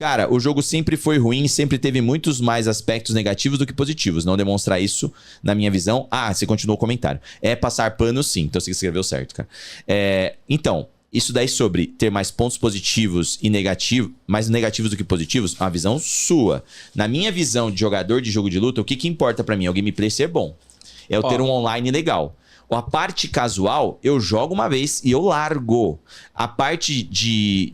Cara, o jogo sempre foi ruim, sempre teve muitos mais aspectos negativos do que positivos. Não demonstrar isso, na minha visão... Ah, você continuou o comentário. É passar pano, sim. Então você escreveu certo, cara. Então, isso daí sobre ter mais pontos positivos e negativos, mais negativos do que positivos, é uma visão sua. Na minha visão de jogador de jogo de luta, o que importa pra mim é o gameplay ser bom. É eu ter um online legal. A parte casual, eu jogo uma vez e eu largo. A parte de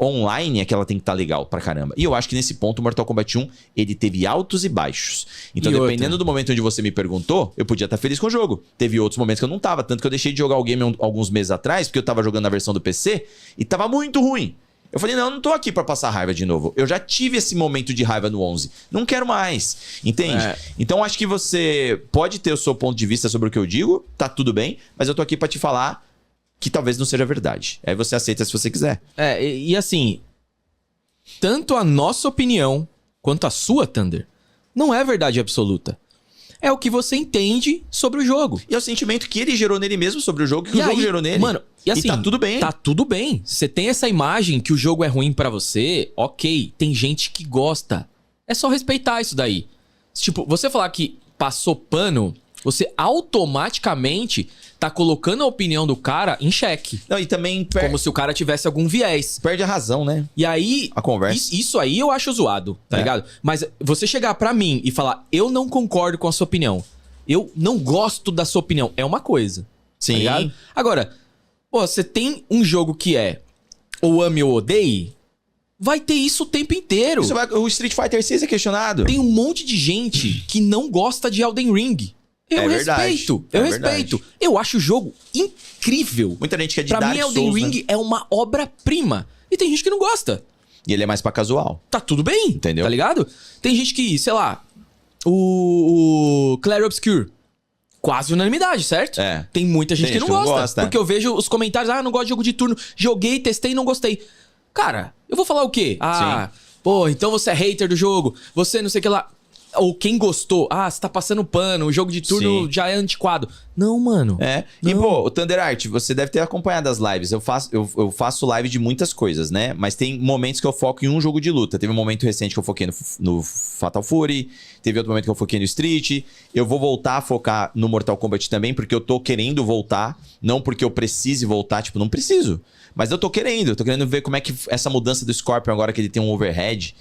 online é que ela tem que estar legal pra caramba. E eu acho que nesse ponto o Mortal Kombat 1, ele teve altos e baixos. Então, e dependendo do momento onde você me perguntou, eu podia estar feliz com o jogo. Teve outros momentos que eu não tava. Tanto que eu deixei de jogar o game alguns meses atrás, porque eu tava jogando na versão do PC e tava muito ruim. Eu falei, não, eu não tô aqui pra passar raiva de novo. Eu já tive esse momento de raiva no 11. Não quero mais. Entende? Então, acho que você pode ter o seu ponto de vista sobre o que eu digo. Tá tudo bem. Mas eu tô aqui pra te falar que talvez não seja verdade. Aí você aceita se você quiser. E assim, tanto a nossa opinião quanto a sua, Thunder, não é verdade absoluta. É o que você entende sobre o jogo. E é o sentimento que ele gerou nele mesmo sobre o jogo, que o jogo gerou nele. Mano, e assim, tá tudo bem. Tá tudo bem. Você tem essa imagem que o jogo é ruim pra você, ok. Tem gente que gosta. É só respeitar isso daí. Tipo, você falar que passou pano, você automaticamente tá colocando a opinião do cara em xeque. Não, e também... Como se o cara tivesse algum viés. Perde a razão, né? E aí... A conversa. Isso aí eu acho zoado, tá ligado? Mas você chegar pra mim e falar, eu não concordo com a sua opinião, eu não gosto da sua opinião, é uma coisa. Sim. Tá ligado? Agora, você tem um jogo que é ou ame ou odeie, vai ter isso o tempo inteiro. O Street Fighter 6 é questionado. Tem um monte de gente que não gosta de Elden Ring. Eu respeito. Eu acho o jogo incrível. Muita gente quer de Pra Dark mim, Elden Souls, Ring é uma obra-prima. E tem gente que não gosta. E ele é mais pra casual. Tá tudo bem. Entendeu? Tá ligado? Tem gente que, sei lá, o Clair Obscure. Quase unanimidade, certo? Tem muita gente que não gosta. Porque eu vejo os comentários, não gosto de jogo de turno. Joguei, testei e não gostei. Cara, eu vou falar o quê? Pô, então você é hater do jogo. Você não sei o que lá... Ou quem gostou, você tá passando pano, o jogo de turno já é antiquado. Não, mano. Não. E, pô, o Thunder Art, você deve ter acompanhado as lives. Eu faço live de muitas coisas, né? Mas tem momentos que eu foco em um jogo de luta. Teve um momento recente que eu foquei no Fatal Fury. Teve outro momento que eu foquei no Street. Eu vou voltar a focar no Mortal Kombat também, porque eu tô querendo voltar. Não porque eu precise voltar, tipo, não preciso. Mas eu tô querendo ver como é que essa mudança do Scorpion agora que ele tem um overhead...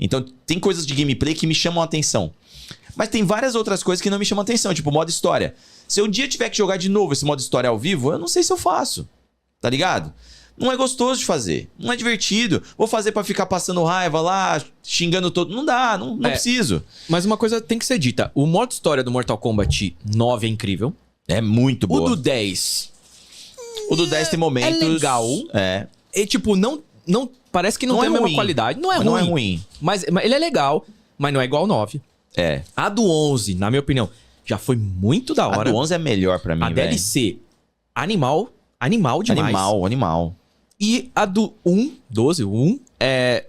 Então, tem coisas de gameplay que me chamam a atenção. Mas tem várias outras coisas que não me chamam a atenção, tipo modo história. Se um dia tiver que jogar de novo esse modo história ao vivo, eu não sei se eu faço. Tá ligado? Não é gostoso de fazer. Não é divertido. Vou fazer pra ficar passando raiva lá, xingando todo. Não dá, não preciso. Mas uma coisa tem que ser dita. O modo história do Mortal Kombat 9 é incrível. É muito bom. O do 10... O do 10 tem momentos... É legal. E tipo, não parece que não tem a mesma qualidade. Não é ruim. Mas ele é legal, mas não é igual ao 9. A do 11, na minha opinião, já foi muito da hora. A do 11 é melhor pra mim, velho. A DLC, animal demais. Animal. E a do 12, é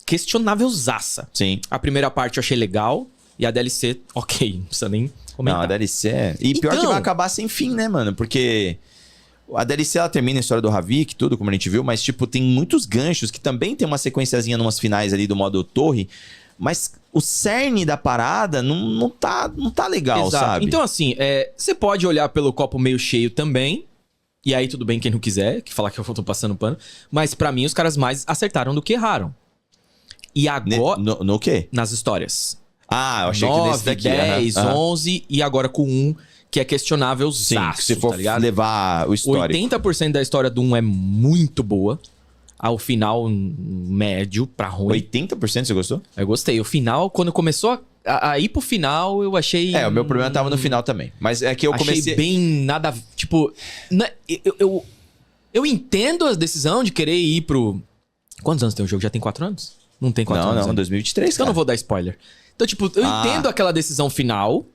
questionávelzaça. Sim. A primeira parte eu achei legal. E a DLC, ok, não precisa nem comentar. Não, a DLC é... E pior que vai acabar sem fim, né, mano? Porque... A DLC, ela termina a história do Havik, tudo, como a gente viu, mas, tipo, tem muitos ganchos que também tem uma sequenciazinha numas finais ali do modo torre, mas o cerne da parada não tá legal, sabe? Então, assim, você pode olhar pelo copo meio cheio também, e aí tudo bem quem não quiser, que falar que eu tô passando pano, mas pra mim os caras mais acertaram do que erraram. E agora... No quê? Nas histórias. Eu achei 9, que nesse daqui... 10, 11 e agora com 1... Que é questionável, sim, se for levar o histórico. 80% da história do 1 é muito boa. Ao final, médio pra ruim. 80% você gostou? Eu gostei. O final, quando começou a ir pro final, eu achei... O meu problema tava no final também. Mas é que eu comecei... Achei bem nada... Tipo... Eu entendo a decisão de querer ir pro... Quantos anos tem o jogo? Já tem 4 anos? Não tem 4 anos. Não, 2023, Então eu não vou dar spoiler. Então, tipo, eu entendo aquela decisão final...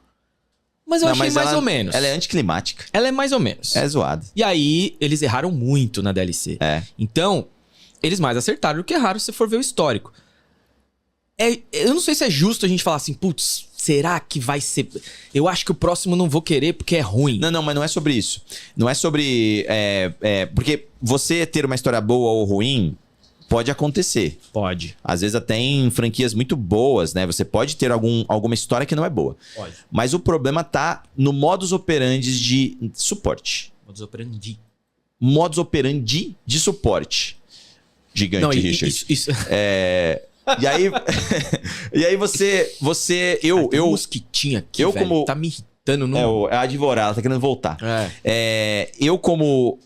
Mas eu achei mais ou menos. Ela é anticlimática. Ela é mais ou menos. É zoada. E aí, eles erraram muito na DLC. Então, eles mais acertaram do que erraram se for ver o histórico. Eu não sei se é justo a gente falar assim, putz, será que vai ser... Eu acho que o próximo não vou querer porque é ruim. Não, mas não é sobre isso. Não é sobre... Porque você ter uma história boa ou ruim... Pode acontecer. Pode. Às vezes até em franquias muito boas, né? Você pode ter alguma história que não é boa. Pode. Mas o problema tá no modus operandi de suporte. Modus operandi de suporte. Gigante, não, Richard. Isso. E aí... e aí eu... mosquitinha aqui, eu velho, tá me irritando. No... É a Advorá, ela tá querendo voltar. Eu como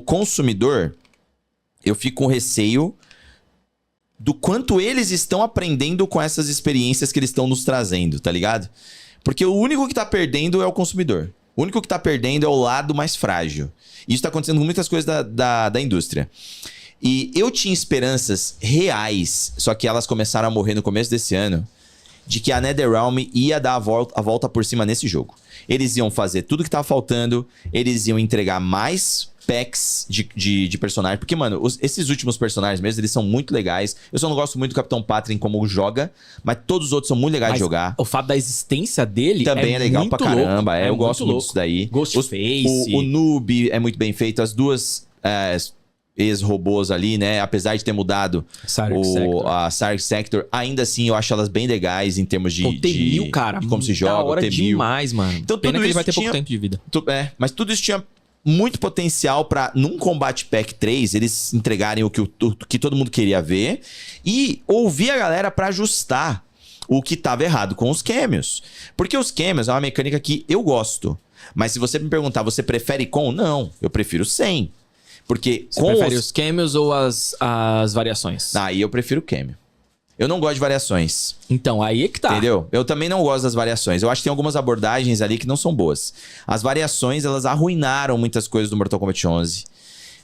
consumidor, eu fico com receio do quanto eles estão aprendendo com essas experiências que eles estão nos trazendo, tá ligado? Porque o único que tá perdendo é o consumidor. O único que tá perdendo é o lado mais frágil. Isso tá acontecendo com muitas coisas da indústria. E eu tinha esperanças reais, só que elas começaram a morrer no começo desse ano, de que a NetherRealm ia dar a volta por cima nesse jogo. Eles iam fazer tudo que tava faltando, eles iam entregar mais packs de personagens. Porque, mano, esses últimos personagens mesmo, eles são muito legais. Eu só não gosto muito do Capitão Patrick como joga, mas todos os outros são muito legais de jogar. O fato da existência dele também é legal pra caramba. Eu gosto muito disso daí. Ghostface. O Noob é muito bem feito. As duas ex-robôs ali, né? Apesar de ter mudado a Sark Sector, ainda assim eu acho elas bem legais em termos de... T-1000, cara. De como se joga. Da hora demais, mano. Então, pena tudo que ele isso vai ter pouco tempo de vida. Mas tudo isso tinha muito potencial pra, num Combat Pack 3, eles entregarem o que todo mundo queria ver e ouvir a galera pra ajustar o que tava errado com os cameos. Porque os cameos é uma mecânica que eu gosto. Mas se você me perguntar, você prefere com? Não, eu prefiro sem. Porque você prefere os cameos ou as variações? Aí eu prefiro cameo. Eu não gosto de variações. Então, aí é que tá. Entendeu? Eu também não gosto das variações. Eu acho que tem algumas abordagens ali que não são boas. As variações, elas arruinaram muitas coisas do Mortal Kombat 11.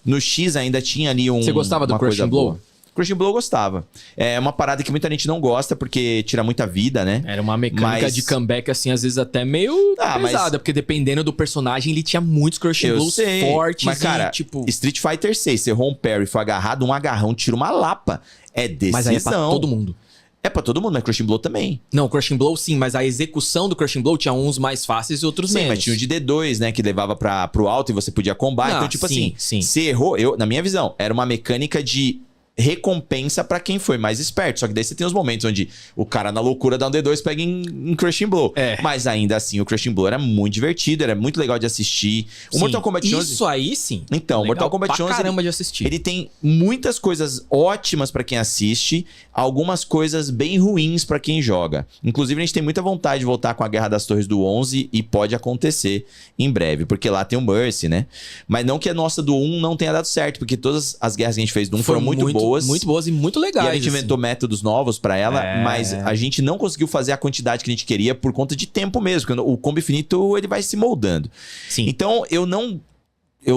No X ainda tinha ali Você gostava do Crushing Blow? Crushing Blow eu gostava. É uma parada que muita gente não gosta, porque tira muita vida, né? Era uma mecânica de comeback, assim, às vezes até meio pesada. Porque dependendo do personagem, ele tinha muitos Crushing Blows fortes. Mas, cara, Street Fighter 6, você errou um parry, foi agarrado, um agarrão, tira uma lapa. É decisão. Mas aí é pra todo mundo. É pra todo mundo, mas Crushing Blow também. Não, Crushing Blow sim, mas a execução do Crushing Blow tinha uns mais fáceis e outros menos. Sim, mas tinha o de D2, né, que levava pro alto e você podia combar. Então, tipo assim, você errou, na minha visão, era uma mecânica de recompensa pra quem foi mais esperto. Só que daí você tem os momentos onde o cara na loucura dá um D2 pega em Crushing Blow. Mas ainda assim, o Crushing Blow era muito divertido, era muito legal de assistir. O Mortal Kombat 11... Isso aí sim. Então, o Mortal Kombat 11... caramba de assistir. Ele tem muitas coisas ótimas pra quem assiste, algumas coisas bem ruins pra quem joga. Inclusive, a gente tem muita vontade de voltar com a Guerra das Torres do 11 e pode acontecer em breve, porque lá tem o Mercy, né? Mas não que a nossa do 1 não tenha dado certo, porque todas as guerras que a gente fez do 1 foram muito boas. Muito boas e muito legais. E a gente inventou métodos novos pra ela, mas a gente não conseguiu fazer a quantidade que a gente queria por conta de tempo mesmo. Porque o combo infinito, ele vai se moldando. Sim. Então, eu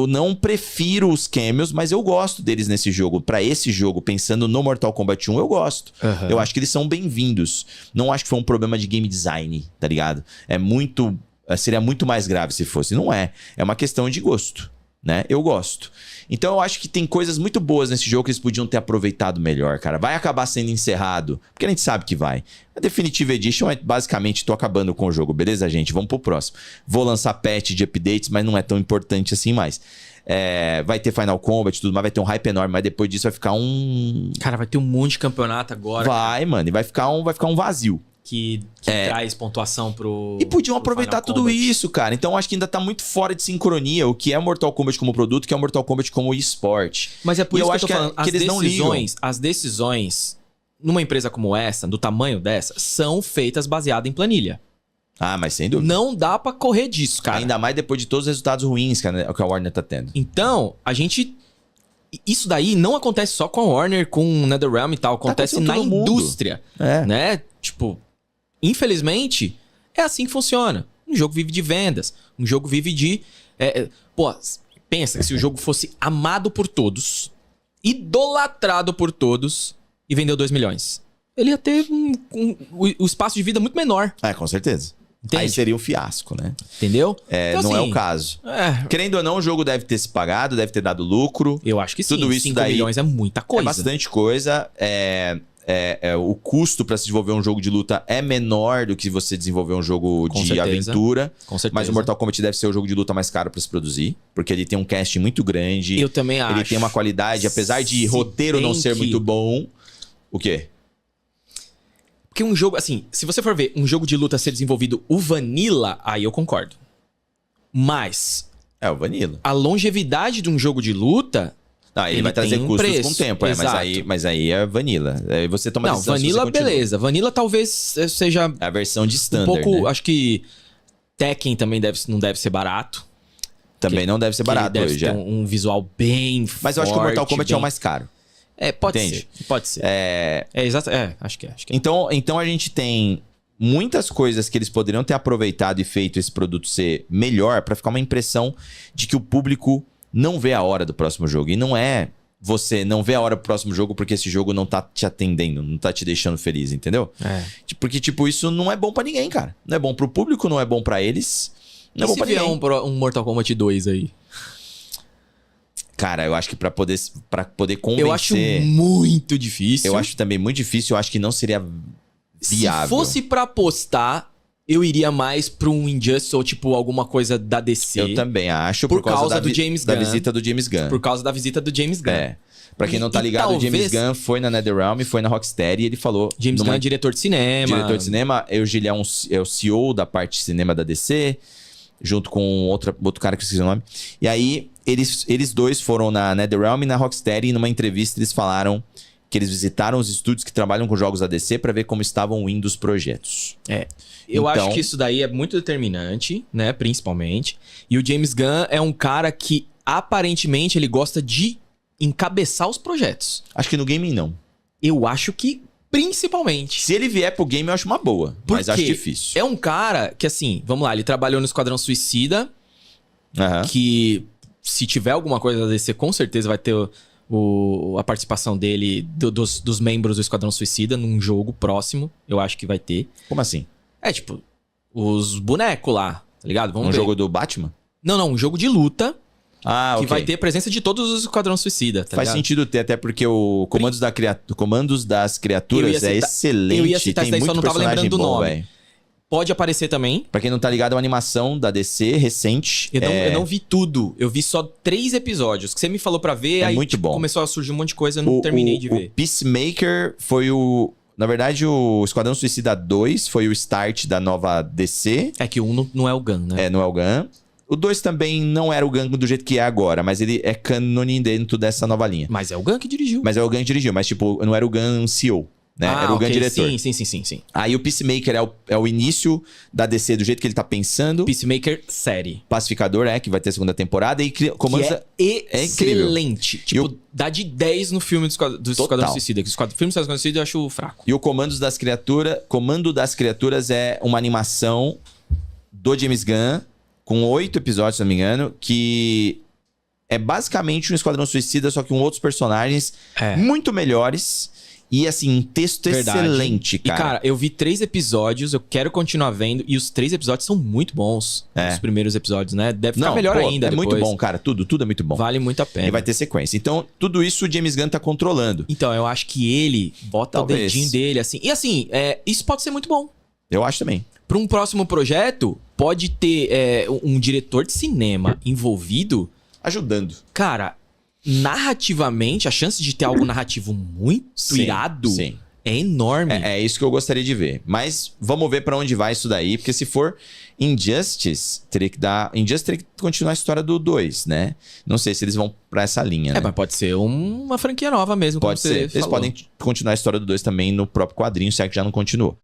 não prefiro os cameos, mas eu gosto deles nesse jogo. Pra esse jogo, pensando no Mortal Kombat 1, eu gosto. Eu acho que eles são bem-vindos. Não acho que foi um problema de game design, tá ligado? Seria muito mais grave se fosse. Não é. É uma questão de gosto, né? Eu gosto. Então eu acho que tem coisas muito boas nesse jogo que eles podiam ter aproveitado melhor, cara. Vai acabar sendo encerrado, porque a gente sabe que vai. A Definitive Edition é basicamente, tô acabando com o jogo, beleza, gente? Vamos pro próximo. Vou lançar patch de updates, mas não é tão importante assim mais. Vai ter Final Combat e tudo, mas vai ter um hype enorme, mas depois disso vai ficar um... Cara, vai ter um monte de campeonato agora. Vai, mano, e vai ficar um vazio. Que traz pontuação pro... E podiam aproveitar tudo isso, cara. Então, acho que ainda tá muito fora de sincronia o que é Mortal Kombat como produto, o que é Mortal Kombat como esporte. Mas é por isso que eu tô falando. As decisões, numa empresa como essa, do tamanho dessa, são feitas baseadas em planilha. Ah, mas sem dúvida. Não dá pra correr disso, cara. Ainda mais depois de todos os resultados ruins que a Warner tá tendo. Então, a gente... Isso daí não acontece só com a Warner, com o NetherRealm e tal. Acontece na indústria, né? Tipo... Infelizmente, é assim que funciona. Um jogo vive de vendas. Um jogo vive de... pensa que se o jogo fosse amado por todos, idolatrado por todos, e vendeu 2 milhões. Ele ia ter o espaço de vida muito menor. Com certeza. Entende? Aí seria um fiasco, né? Entendeu? Então, não assim, é o caso. Querendo ou não, o jogo deve ter se pagado, deve ter dado lucro. Eu acho que sim. Tudo isso 5 milhões é muita coisa. É bastante coisa. o custo pra se desenvolver um jogo de luta é menor do que você desenvolver um jogo de aventura. Com certeza. Mas o Mortal Kombat deve ser o jogo de luta mais caro pra se produzir, porque ele tem um cast muito grande. Eu também acho. Ele tem uma qualidade, apesar de roteiro não ser muito bom. O quê? Porque um jogo, assim, se você for ver um jogo de luta ser desenvolvido o Vanilla, aí eu concordo. Mas... o Vanilla. A longevidade de um jogo de luta... Não, ele vai trazer custos com o tempo, mas aí é Vanilla. Aí você toma decisão. Não, Vanilla, beleza. Vanilla talvez seja... a versão de standard, um pouco, né? Acho que Tekken também não deve ser barato. Também não deve ser barato deve hoje. Ter um visual bem forte. Mas eu acho que o Mortal Kombat é o mais caro. Pode ser. Pode ser. Exato. Acho que é. Então a gente tem muitas coisas que eles poderiam ter aproveitado e feito esse produto ser melhor pra ficar uma impressão de que o público não vê a hora do próximo jogo. E não é você não vê a hora do próximo jogo porque esse jogo não tá te atendendo, não tá te deixando feliz, entendeu? Porque, isso não é bom pra ninguém, cara. Não é bom pro público, não é bom pra eles. Não é bom pra ninguém. E se vier um Mortal Kombat 2 aí? Cara, eu acho que pra poder convencer... Eu acho muito difícil. Eu acho também muito difícil. Eu acho que não seria viável. Se fosse pra apostar, eu iria mais pra um Injustice ou alguma coisa da DC. Eu também acho. Por causa do James Gunn. Da visita do James Gunn. Por causa da visita do James Gunn. Pra quem não tá ligado, o James Gunn foi na NetherRealm, foi na Rocksteady e ele falou... James Gunn é diretor de cinema. Diretor de cinema. Hoje ele é o CEO da parte de cinema da DC, junto com outro cara que eu esqueci o nome. E aí... Eles dois foram na NetherRealm e na Rocksteady e numa entrevista eles falaram que eles visitaram os estúdios que trabalham com jogos da DC pra ver como estavam indo os projetos. Eu acho que isso daí é muito determinante, né? Principalmente. E o James Gunn é um cara que aparentemente ele gosta de encabeçar os projetos. Acho que no gaming não. Eu acho que principalmente. Se ele vier pro game eu acho uma boa, mas acho difícil. É um cara que assim, vamos lá, ele trabalhou no Esquadrão Suicida, que... Se tiver alguma coisa da DC, com certeza vai ter a participação dele, dos membros do Esquadrão Suicida, num jogo próximo. Eu acho que vai ter. Como assim? Os bonecos lá, tá ligado? Vamos ver. Jogo do Batman? Não, um jogo de luta. Que vai ter presença de todos os Esquadrão Suicida, tá Faz ligado? sentido ter, até porque o Comandos das Criaturas é excelente. Eu ia citar isso daí, só não tava lembrando do nome. Véio. Pode aparecer também. Pra quem não tá ligado, é uma animação da DC recente. Eu não vi tudo. Eu vi só 3 episódios. Que você me falou pra ver, aí muito bom. Começou a surgir um monte de coisa, eu não terminei de ver. O Peacemaker foi o... Na verdade, o Esquadrão Suicida 2 foi o start da nova DC. Que o 1 não é o Gunn, né? Não é o Gunn. O 2 também não era o Gunn do jeito que é agora, mas ele é canon dentro dessa nova linha. Mas é o Gunn que dirigiu. Mas não era o Gunn CEO. Né? Era o Gunn diretor. Sim. Aí o Peacemaker é o início da DC do jeito que ele tá pensando. Peacemaker série. Pacificador, que vai ter a segunda temporada. E Comandos é excelente. Dá de 10 no filme do Esquadrão Suicida. Que o filme do Esquadrão Suicida eu acho fraco. E o Comando das Criaturas é uma animação do James Gunn, com 8 episódios, se não me engano, que é basicamente um Esquadrão Suicida, só que com outros personagens muito melhores. E assim, um texto excelente, cara. E cara, eu vi 3 episódios, eu quero continuar vendo. E os 3 episódios são muito bons. Os primeiros episódios, né? Deve ficar melhor ainda depois. Muito bom, cara. Tudo é muito bom. Vale muito a pena. E vai ter sequência. Então, tudo isso o James Gunn tá controlando. Então, eu acho que ele bota o dedinho dele, assim. E assim, isso pode ser muito bom. Eu acho também. Para um próximo projeto, pode ter um diretor de cinema envolvido. Ajudando. Cara... Narrativamente, a chance de ter algo narrativo muito irado é enorme. É isso que eu gostaria de ver. Mas vamos ver pra onde vai isso daí. Porque se for Injustice, teria que continuar a história do 2, né? Não sei se eles vão pra essa linha, né? Mas pode ser uma franquia nova mesmo. Pode ser. Eles podem continuar a história do 2 também no próprio quadrinho, se é que já não continuou.